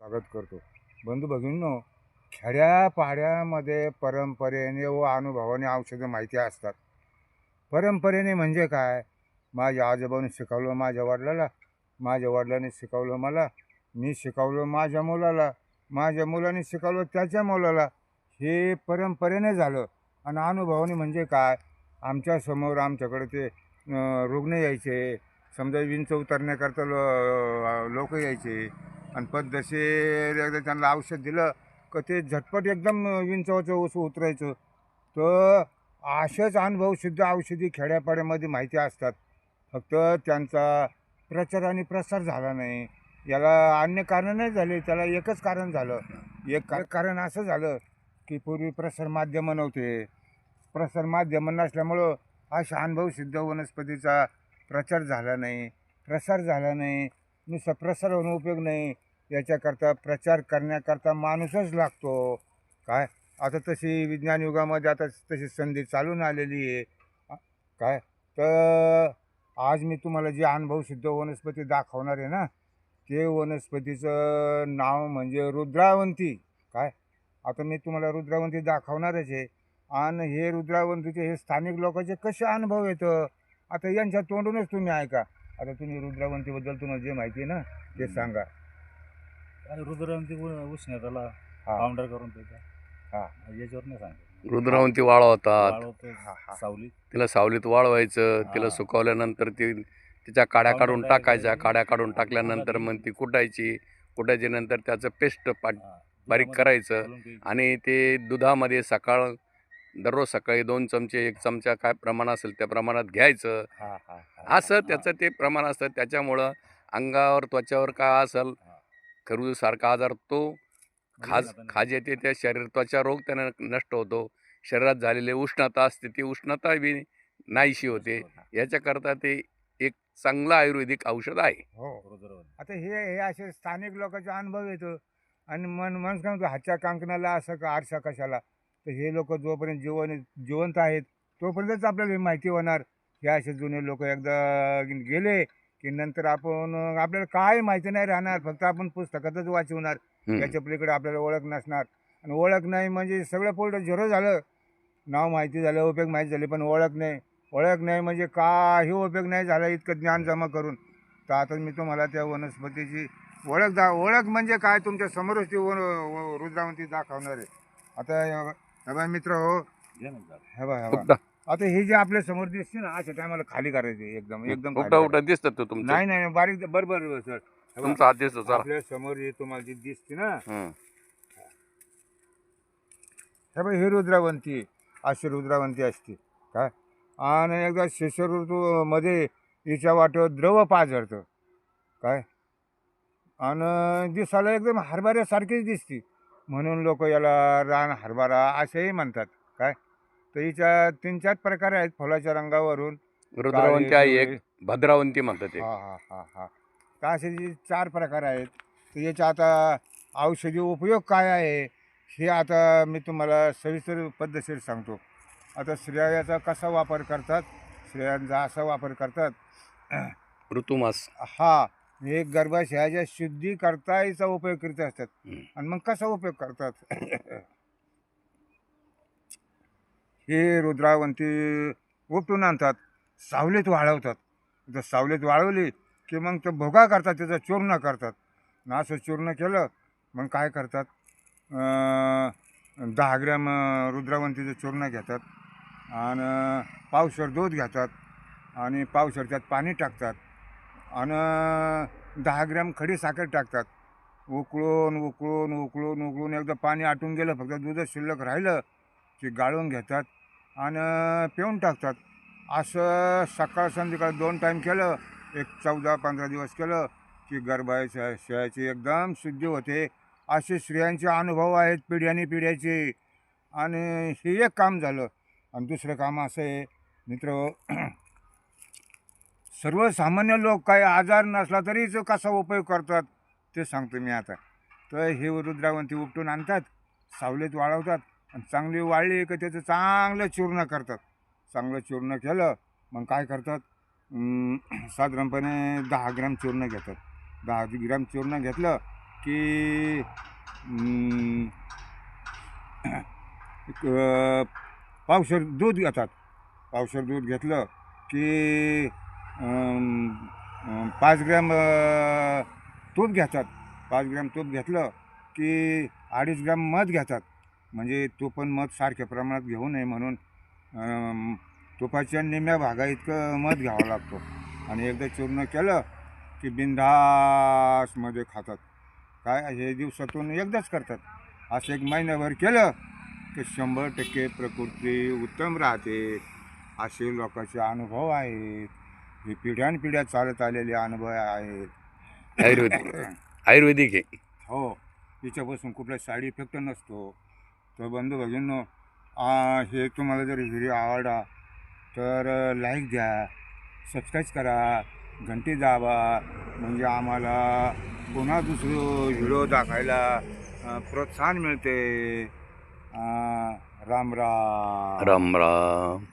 स्वागत करतो. बंधू भगिनींनो, खेड्यापाड्यामध्ये परंपरेने व अनुभवाने औषधं माहिती असतात. परंपरेने म्हणजे काय? माझ्या आजोबांनी शिकवलं माझ्या वडिलाला, माझ्या वडिलांनी शिकवलं मला, मी शिकवलं माझ्या मुलाला, माझ्या मुलाने शिकवलं त्याच्या मुलाला. हे परंपरेने झालं. आणि अनुभवाने म्हणजे काय? आमच्यासमोर आमच्याकडे ते रुग्ण यायचे, समजा विंच उतरण्याकरता लोक यायचे आणि पद्धतशीर एकदा त्यांना औषध दिलं का ते झटपट एकदम विंचवाचं उतरायचं. तर असेच अनुभव सिद्ध औषधी खेड्यापाड्यामध्ये माहिती असतात. फक्त त्यांचा प्रचार आणि प्रसार झाला नाही. याला अन्य कारण नाही झाले, त्याला एकच कारण झालं. एक कारण असं झालं की पूर्वी प्रसारमाध्यमं नव्हते. प्रसारमाध्यमं नसल्यामुळं अशा अनुभव सिद्ध वनस्पतीचा प्रचार झाला नाही, प्रसार झाला नाही. नुसतं प्रसार होणं उपयोग नाही, याच्याकरता प्रचार करण्याकरता माणूसच लागतो. काय आता तशी विज्ञान युगामध्ये आता तशी संधी चालून आलेली आहे. काय तर आज मी तुम्हाला जे अनुभव सिद्ध वनस्पती दाखवणार आहे ना, ते वनस्पतीचं नाव म्हणजे रुद्रावंती. काय आता मी तुम्हाला रुद्रावंती दाखवणारच आहे. आणि हे रुद्रावंतीचे हे स्थानिक लोकांचे कसे अनुभव येतं आता यांच्या तोंडूनच तुम्ही ऐका. आता तुम्ही रुद्रावंतीबद्दल तुम्हाला जे माहिती आहे ना ते सांगा. रुद्रावंती उष्णताला हा पावडर करून त्याच्या हा याच्यावर नाही सांगतो. रुद्रावंती वाळवतात, वाळवतो सावलीत. तिला सावलीत वाळवायचं, तिला हा. सुकवल्यानंतर ती तिच्या काड्या पावडर काढून तयार टाकायच्या. करायची. काड्या काढून हा, टाकल्यानंतर दुधात मग ती कुटायची नंतर त्याचं पेस्ट बारीक दुधामध्ये करायचं घालून प्यायची. आणि ते दुधामध्ये दररोज सकाळी 2 चमचे 1 चमचा काय प्रमाण असेल त्या प्रमाणात घ्यायचं. हा हा हा असं त्याचं ते प्रमाण असतं. त्याच्यामुळं अंगावर त्वचावर काय असेल खरूसारखा आजार तो खाज येते, त्या शरीर त्वचा रोग त्यानं नष्ट होतो. शरीरात झालेली उष्णता असते ती उष्णता बी नाहीशी होते. याच्याकरता ते एक चांगलं आयुर्वेदिक औषध आहे. हो. रुद्रावंती. आता हे असे स्थानिक लोकांचे अनुभव येतो. आणि माणूस काय म्हणतो हातच्या कांकणाला असं का आरसा कशाला. तर हे लोक जोपर्यंत जिवंत आहेत तोपर्यंतच आपल्याला हे माहिती होणार. हे असे जुने लोक एकदा गेले की नंतर आपल्याला काय माहिती नाही राहणार. फक्त आपण पुस्तकातच वाचवणार. याच्या पलीकडे आपल्याला ओळख नसणार. आणि ओळख नाही म्हणजे सगळं पोल्ट झिरो झालं. नाव माहिती झालं, उपयोग माहिती झाले, पण ओळख नाही. ओळख नाही म्हणजे काही उपयोग नाही झाला इतकं ज्ञान जमा करून. तर आता मी तुम्हाला त्या वनस्पतीची ओळख म्हणजे काय तुमच्या समोरच ती रुद्रावंती दाखवणार आहे. आता हे बघा मित्र हो, घे ना झाड. हे बघा आता हे जे आपल्या समोर दिसते ना अशा टायमाला खाली करायचे एकदम एकदम खाली उठा दिसतात तो तुमचं. नाही नाही बारीक बरोबर सर. तुमचा हात दिसतो. चला. आपल्या समोर हे तुम्हाला जी दिसते ना, हं. हे बघ ही रुद्रावंती अशी रुद्रावंती असते. काय आणि एकदा शिष्य ऋतूमध्ये हिच्या वाटेवर द्रव पाझरतं. काय आणि दिसायला एकदम हरभऱ्यासारखीच दिसते. म्हणून लोक याला रान हरभरा असेही म्हणतात. काय तर हिच्या 3-4 प्रकार आहेत फुलाच्या रंगावरून. रुद्रावंती आहे एक, भद्रावंती म्हणतात ते. हा हा हा हा तर असे जे 4 प्रकार आहेत. तर याचा आता औषधी उपयोग काय आहे हे आता मी तुम्हाला सविस्तर पद्धतशीर सांगतो. आता स्त्रिया याचा कसा वापर करतात, स्त्रियांचा असा वापर करतात. ऋतुमास. हा हे गर्भाशयाच्या शुद्धीकरता याचा उपयोग करीत असतात. आणि मग कसा उपयोग करतात हे रुद्रावंती उपटून आणतात, सावलीत वाळवतात. जर सावलीत वाळवली की मग ते भोगा करतात, त्याचं चूर्ण करतात. आणि असं चूर्ण केलं मग काय करतात 10 ग्रॅम रुद्रावंतीचं चूर्ण घेतात आणि पावशेर दूध घेतात आणि पावशेर त्यात पाणी टाकतात आणि 10 ग्रॅम खडी साखर टाकतात. उकळून उकळून उकळून उकळून एकदा पाणी आटून गेलं, फक्त दूधच शिल्लक राहिलं की गाळून घेतात आणि पिऊन टाकतात. असं सकाळ संध्याकाळ 2 टाईम केलं, एक 14-15 दिवस केलं की गर्भाशयाची एकदम शुद्धी होते. असे स्त्रियांचे अनुभव आहेत पिढ्याचे. आणि हे एक काम झालं. आणि दुसरं काम असं आहे मित्र, सर्वसामान्य लोक काही आजार नसला तरीच कसा उपयोग करतात ते सांगतो मी आता. तर हे रुद्रावंती उपटून आणतात, सावलीत वाळवतात आणि चांगली वाळली की त्याचं चांगलं चूर्ण करतात. चांगलं चूर्ण केलं मग काय करतात साधारणपणे 10 ग्रॅम चूर्ण घेतात. 10 ग्रॅम चूर्ण घेतलं की पावशेर दूध घेतात. पावशेर दूध घेतलं की 5 ग्रॅम तूप घेतात. 5 ग्रॅम तूप घेतलं की 2.5 ग्रॅम मध घेतात. म्हणजे तूप आणि मध सारख्या प्रमाणात घेऊ नये म्हणून तुपाच्या निम्म्या भागा इतकं मध घ्यावं लागतो. आणि एकदा चूर्ण केलं की बिंदासमध्ये खातात. काय हे दिवसातून एकदाच करतात. असं 1 महिनाभर केलं की 100% प्रकृती उत्तम राहते. असे लोकांचे अनुभव आहेत. हे पिढ्यानपिढ्या चालत आलेले अनुभव आहेत. आयुर्वेदिक आहे. हो, हिच्यापासून कुठला साईड इफेक्ट नसतो. तर बंधू भगिनींनो, हे तुम्हाला जर व्हिडिओ आवडला तर लाईक द्या, सबस्क्राईब करा, घंटी दाबा, म्हणजे आम्हाला पुन्हा दुसरं व्हिडिओ दाखवायला प्रोत्साहन मिळते. राम राम. राम राम.